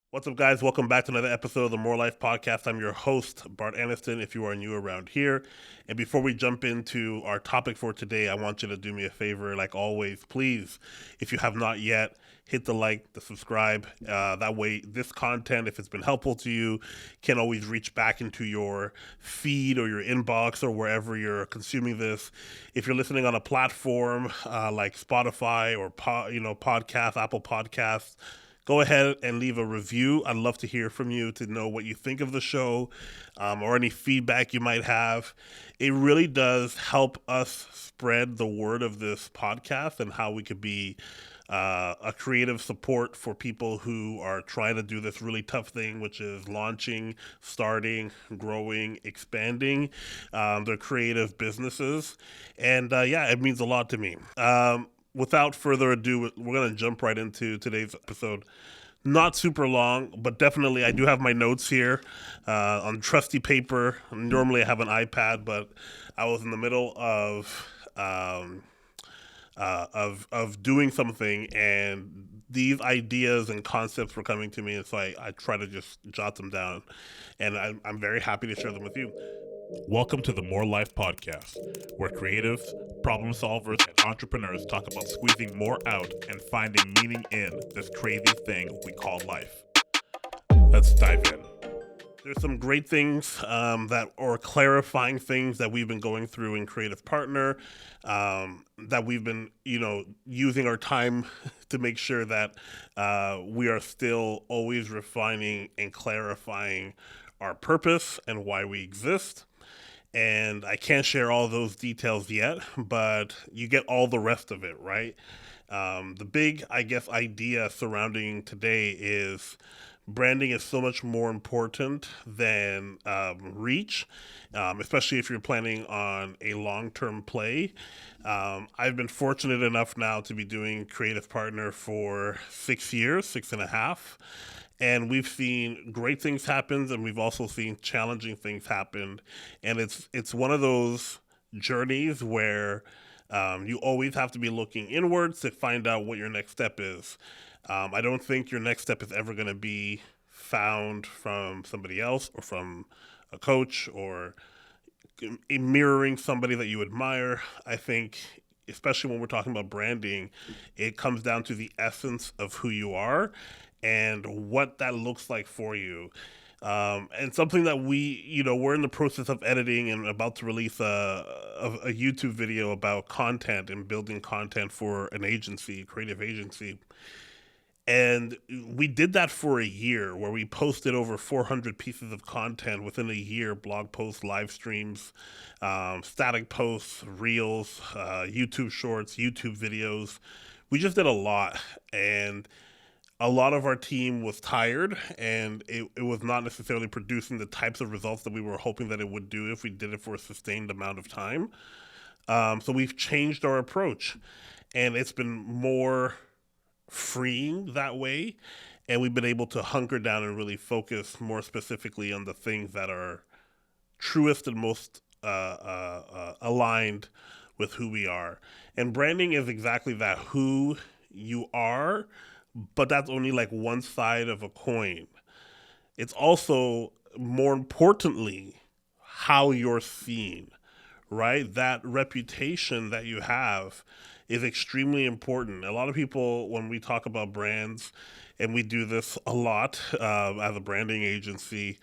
What's up, guys? Welcome back to another episode of the More Life Podcast. I'm your host, Bart Anestin, if you are new around here. And before we jump into our topic for today, I want you to do me a favor. Like always, please, if you have not yet, hit the like, the subscribe. That way, this content, if it's been helpful to you, can always reach back into your feed or your inbox or wherever you're consuming this. If you're listening on a platform like Spotify or podcast, Apple Podcasts, go ahead and leave a review. I'd love to hear from you to know what you think of the show or any feedback you might have. It really does help us spread the word of this podcast and how we could be a creative support for people who are trying to do this really tough thing, which is launching, starting, growing, expanding their creative businesses. And yeah, it means a lot to me. Without further ado, we're going to jump right into today's episode. Not super long, but definitely I do have my notes here on trusty paper. Normally I have an iPad, but I was in the middle of doing something, and these ideas and concepts were coming to me, and so I try to just jot them down, and I'm very happy to share them with you. Welcome to the More Life Podcast, where creatives, problem solvers, and entrepreneurs talk about squeezing more out and finding meaning in this crazy thing we call life. Let's dive in. There's some great things or clarifying things that we've been going through in Creative Partner, that we've been, using our time to make sure that we are still always refining and clarifying our purpose and why we exist. And I can't share all those details yet, but you get all the rest of it, right? The big, idea surrounding today is branding is so much more important than reach, especially if you're planning on a long-term play. I've been fortunate enough now to be doing Creative Partner for 6 years, 6.5. And we've seen great things happen, and we've also seen challenging things happen. And it's one of those journeys where you always have to be looking inwards to find out what your next step is. I don't think your next step is ever going to be found from somebody else or from a coach or mirroring somebody that you admire. I think, especially when we're talking about branding, it comes down to the essence of who you are and what that looks like for you. And something that we're in the process of editing and about to release a YouTube video about content and building content for an agency, creative agency. And we did that for a year, where we posted over 400 pieces of content within a year: blog posts, live streams, static posts, reels, YouTube shorts, YouTube videos. We just did a lot. And a lot of our team was tired, and it was not necessarily producing the types of results that we were hoping that it would do if we did it for a sustained amount of time. So we've changed our approach, and it's been more freeing that way. And we've been able to hunker down and really focus more specifically on the things that are truest and most aligned with who we are. And branding is exactly that: who you are, but that's only like one side of a coin. It's also, more importantly, how you're seen, right? That reputation that you have is extremely important. A lot of people, when we talk about brands, and we do this a lot as a branding agency,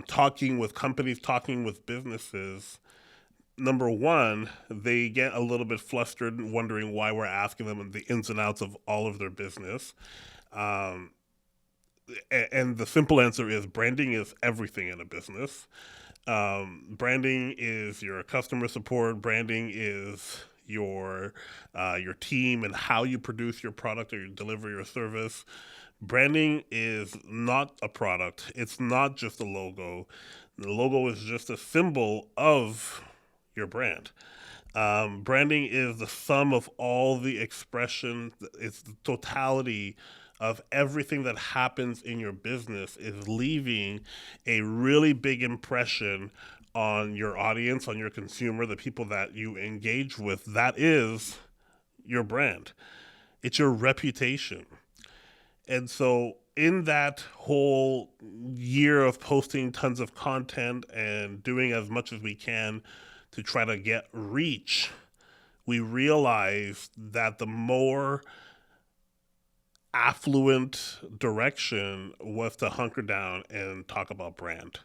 talking with companies, talking with businesses, number one, they get a little bit flustered, wondering why we're asking them the ins and outs of all of their business. Um, and the simple answer is branding is everything in a business. Branding is your customer support. Branding is your team and how you produce your product or you deliver your service. Branding is not a product. It's not just a logo. The logo is just a symbol of your brand. Branding is the sum of all the expression. It's the totality of everything that happens in your business is leaving a really big impression on your audience, on your consumer, the people that you engage with. That is your brand. It's your reputation. And so in that whole year of posting tons of content and doing as much as we can to try to get reach, we realized that the more affluent direction was to hunker down and talk about brand.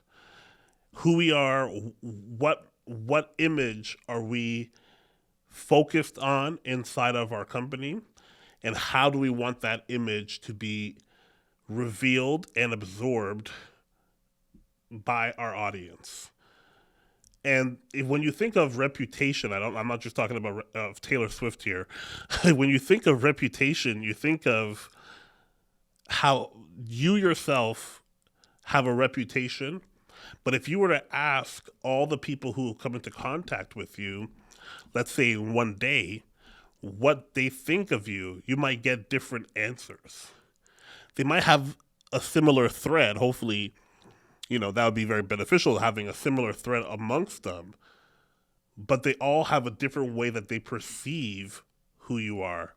Who we are, what image are we focused on inside of our company, and how do we want that image to be revealed and absorbed by our audience. And when you think of reputation, I'm not just talking about Taylor Swift here. When you think of reputation, you think of how you yourself have a reputation. But if you were to ask all the people who come into contact with you, let's say in one day, what they think of you, you might get different answers. They might have a similar thread. Hopefully, that would be very beneficial, having a similar thread amongst them. But they all have a different way that they perceive who you are.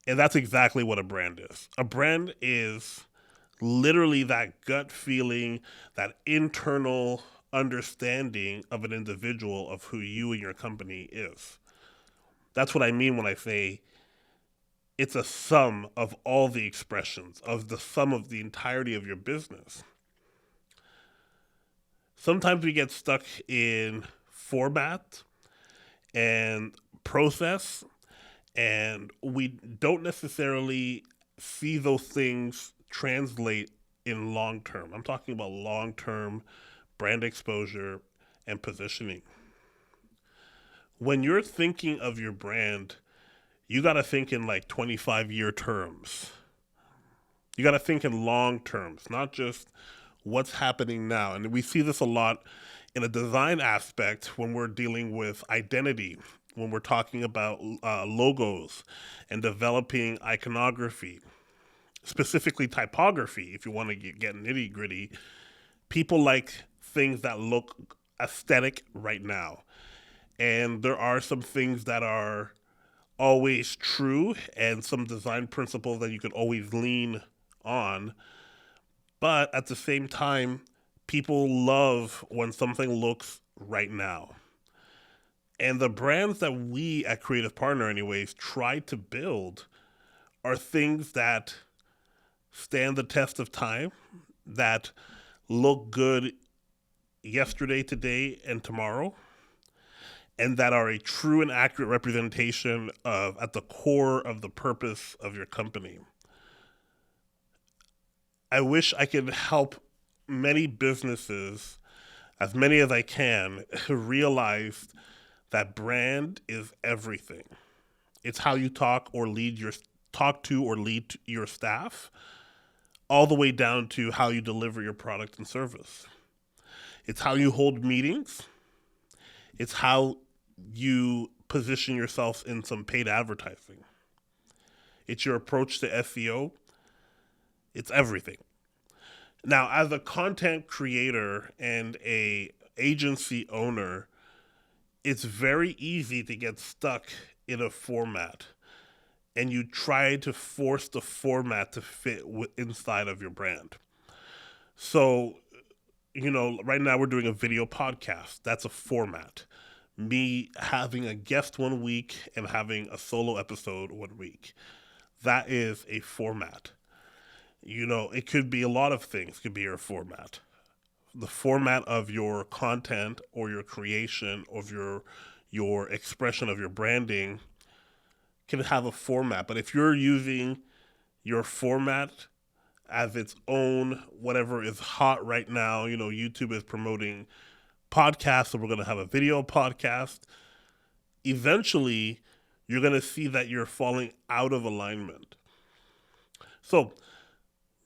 And that's exactly what a brand is. A brand is literally that gut feeling, that internal understanding of an individual of who you and your company is. That's what I mean when I say it's a sum of all the expressions, of the sum of the entirety of your business. Sometimes we get stuck in format and process, and we don't necessarily see those things translate in long term. I'm talking about long term brand exposure and positioning. When you're thinking of your brand, you got to think in like 25-year terms. You got to think in long terms, not just what's happening now. And we see this a lot in a design aspect when we're dealing with identity, when we're talking about logos and developing iconography, specifically typography. If you want to get nitty gritty, people like things that look aesthetic right now. And there are some things that are always true and some design principles that you can always lean on. But at the same time, people love when something looks right now. And the brands that we at Creative Partner, anyways, try to build are things that stand the test of time, that look good yesterday, today, and tomorrow, and that are a true and accurate representation of at the core of the purpose of your company. I wish I could help many businesses, as many as I can, realize that brand is everything. It's how you talk to or lead your staff, all the way down to how you deliver your product and service. It's how you hold meetings. It's how you position yourself in some paid advertising. It's your approach to SEO. It's everything. Now, as a content creator and a agency owner, it's very easy to get stuck in a format, and you try to force the format to fit inside of your brand. So, right now we're doing a video podcast. That's a format. Me having a guest one week and having a solo episode one week. That is a format. It could be a lot of things could be your format. The format of your content or your creation of your expression of your branding can have a format. But if you're using your format as its own, whatever is hot right now, YouTube is promoting podcasts, so we're going to have a video podcast. Eventually, you're going to see that you're falling out of alignment. So,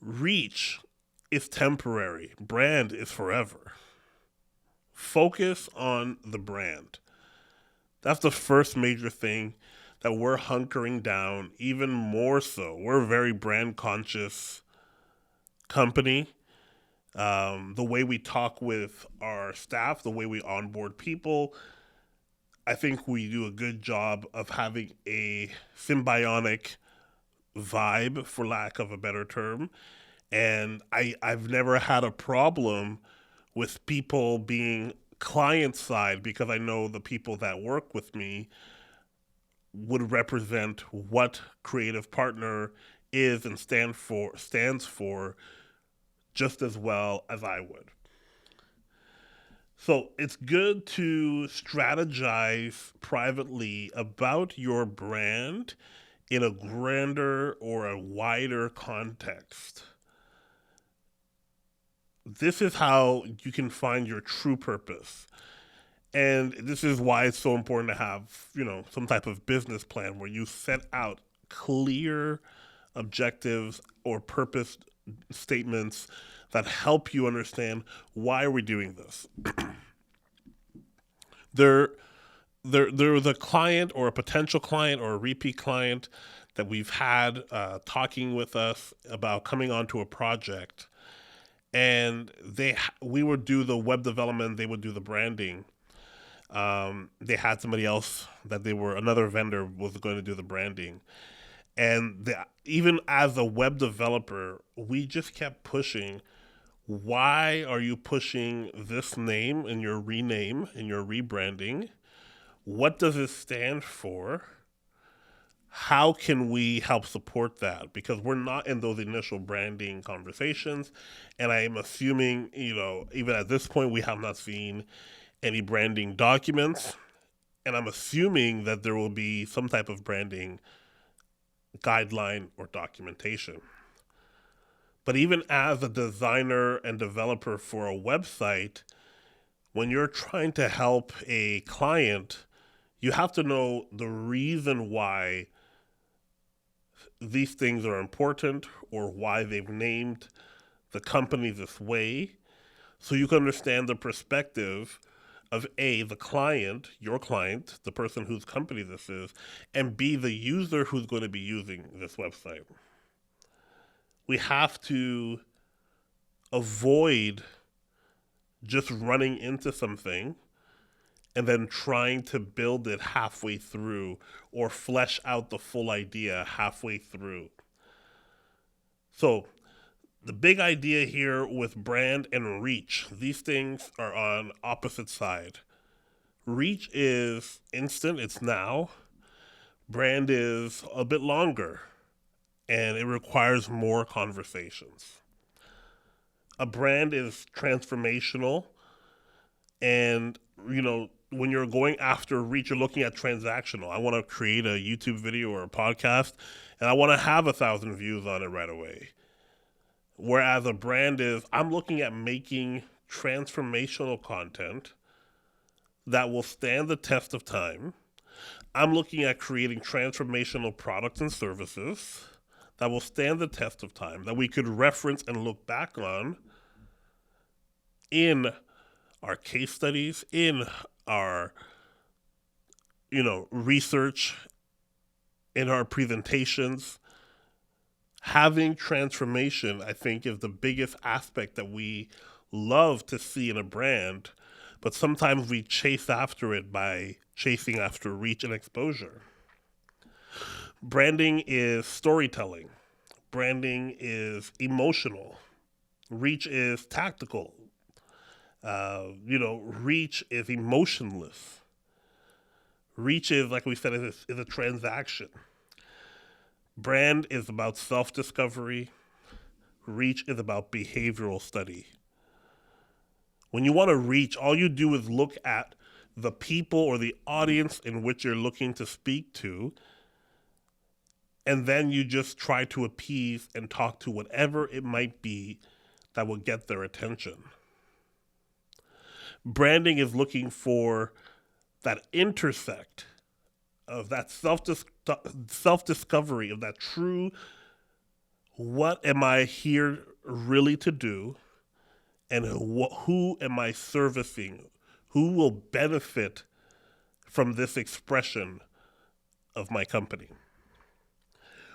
reach is temporary. Brand is forever. Focus on the brand. That's the first major thing that we're hunkering down even more so. We're a very brand conscious company. The way we talk with our staff, the way we onboard people, I think we do a good job of having a symbiotic vibe, for lack of a better term. And I've never had a problem with people being client side because I know the people that work with me would represent what creative partner is and stands for just as well as I would. So it's good to strategize privately about your brand in a grander or a wider context. This is how you can find your true purpose. And this is why it's so important to have, some type of business plan where you set out clear objectives or purpose statements that help you understand why we're doing this. there, there was a client or a potential client or a repeat client that we've had talking with us about coming onto a project, and we would do the web development, they would do the branding. They had somebody else that another vendor was going to do the branding. And even as a web developer, we just kept pushing. Why are you pushing this name in your rename, in your rebranding? What does it stand for? How can we help support that? Because we're not in those initial branding conversations. And I am assuming, even at this point, we have not seen any branding documents. And I'm assuming that there will be some type of branding guideline or documentation. But even as a designer and developer for a website, when you're trying to help a client, you have to know the reason why these things are important or why they've named the company this way, so you can understand the perspective of A, the client, your client, the person whose company this is, and B, the user who's going to be using this website. We have to avoid just running into something and then trying to build it halfway through or flesh out the full idea halfway through. So the big idea here with brand and reach, these things are on opposite side. Reach is instant, it's now. Brand is a bit longer, and it requires more conversations. A brand is transformational, and when you're going after reach, you're looking at transactional. I want to create a YouTube video or a podcast, and I want to have 1,000 views on it right away. Whereas a brand is, I'm looking at making transformational content that will stand the test of time. I'm looking at creating transformational products and services that will stand the test of time, that we could reference and look back on in our case studies, in our research, in our presentations. Having transformation, I think, is the biggest aspect that we love to see in a brand, but sometimes we chase after it by chasing after reach and exposure. Branding is storytelling. Branding is emotional. Reach is tactical. Reach is emotionless. Reach is, like we said, is a transaction. Brand is about self-discovery. Reach is about behavioral study. When you want to reach, all you do is look at the people or the audience in which you're looking to speak to, and then you just try to appease and talk to whatever it might be that will get their attention. Branding is looking for that intersect of that self-discovery, of that true, what am I here really to do, and who am I servicing? Who will benefit from this expression of my company?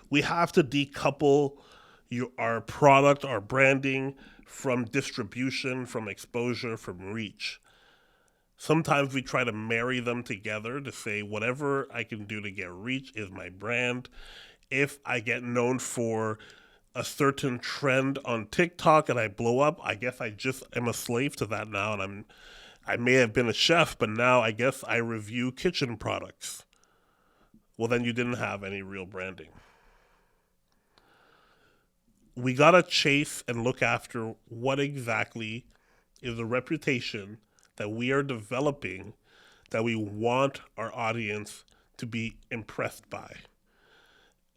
We have to decouple our product, our branding, from distribution, from exposure, from reach. Sometimes we try to marry them together to say whatever I can do to get reach is my brand, If I get known for a certain trend on TikTok and I blow up, I guess I just am a slave to that now, and I may have been a chef, but now I guess I review kitchen products. Well, then you didn't have any real branding. We gotta chase and look after what exactly is a reputation that we are developing that we want our audience to be impressed by.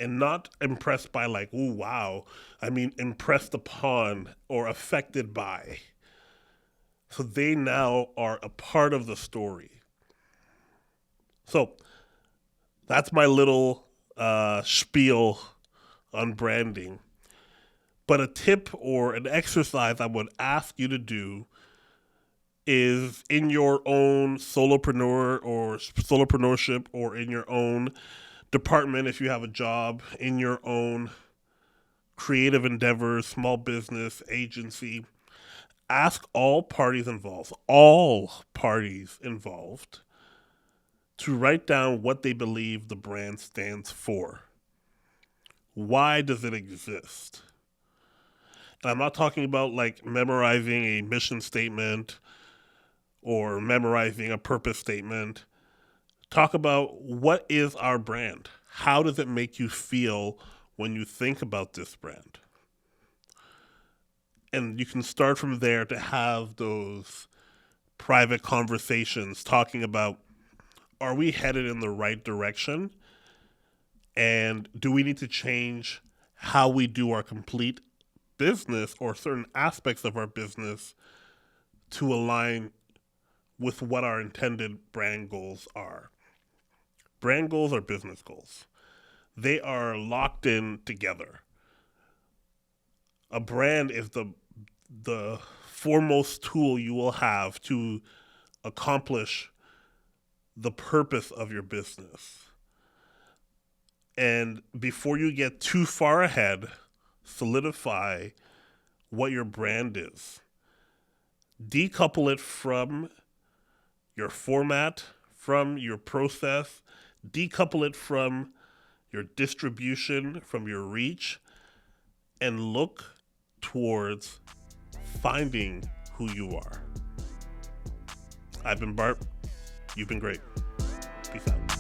And not impressed by, like, ooh, wow. I mean, impressed upon or affected by. So they now are a part of the story. So that's my little spiel on branding. But a tip or an exercise I would ask you to do is in your own solopreneur or solopreneurship, or in your own department if you have a job, in your own creative endeavors, small business, agency. Ask all parties involved to write down what they believe the brand stands for. Why does it exist? And I'm not talking about like memorizing a mission statement or memorizing a purpose statement. Talk about, what is our brand? How does it make you feel when you think about this brand? And you can start from there to have those private conversations talking about, are we headed in the right direction? And do we need to change how we do our complete business or certain aspects of our business to align with what our intended brand goals are? Brand goals are business goals. They are locked in together. A brand is the foremost tool you will have to accomplish the purpose of your business. And before you get too far ahead, solidify what your brand is. Decouple it from your format, from your process. Decouple it from your distribution, from your reach, and look towards finding who you are. I've been Bart. You've been great. Peace out.